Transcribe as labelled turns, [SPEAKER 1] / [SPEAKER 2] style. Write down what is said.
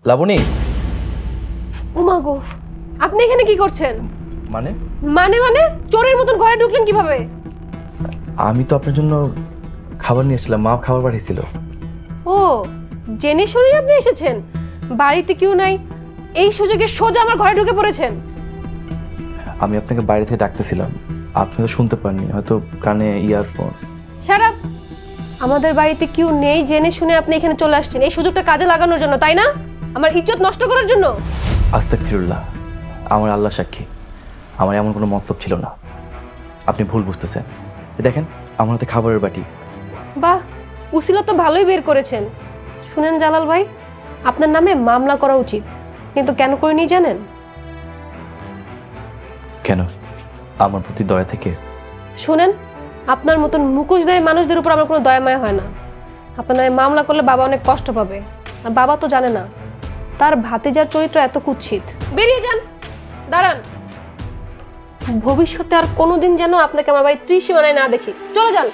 [SPEAKER 1] লাবণী।
[SPEAKER 2] ওমা গো, আপনি এখানে কি করছেন?
[SPEAKER 1] মানে?
[SPEAKER 2] মানে মানে চোরের মতন ঘরে ঢুকলেন কিভাবে?
[SPEAKER 1] আমি তো আপনার জন্য খাবার নিয়ে এসেছিলাম, মা খাবার পাঠিয়েছিল।
[SPEAKER 2] ও, জেনে শুনেই আপনি এসেছেন? বাড়িতে কেউ নাই, এই সুযোগে সোজা আমার ঘরে ঢুকে পড়েছেন।
[SPEAKER 1] আমি আপনাকে বাইরে থেকে ডাকতেছিলাম, আপনি তো শুনতে পাননি, হয়তো কানে ইয়ারফোন।
[SPEAKER 2] Shut up! আমাদের বাড়িতে কেউ নেই জেনে শুনে আপনি এখানে চলে আসছেন এই সুযোগটা কাজে লাগানোর জন্য, তাই না? আমার ইজ্জত নষ্ট করার জন্য।
[SPEAKER 1] আস্তাগফিরুল্লাহ, আমার আল্লাহ সাক্ষী, আমার এমন কোনো মতলব ছিল না। আপনি ভুল বুঝতেছেন। দেখেন আমার হাতে খাবারের বাটি।
[SPEAKER 2] বাহ, উসিলা তো ভালোই বের করেছেন। শুনেন জালাল ভাই, আপনার নামে মামলা করা উচিত, কিন্তু কেন করিনি জানেন?
[SPEAKER 1] কেন? আমার প্রতি দয়া থেকে?
[SPEAKER 2] শুনেন, আপনার মতন মুখোশধারী মানুষদের উপর আমার কোনো দয়া মায়া হয় না। আপনার নামে মামলা করলে বাবা অনেক কষ্ট পাবে, আর বাবা তো জানে না তার ভাতিজার চরিত্র এত কুৎসিত। বেরিয়ে যান, দাঁড়ান। ভবিষ্যতে আর কোনোদিন যেন আপনাকে আমার বাড়ির ত্রিসীমানায় না দেখি। চলে যান।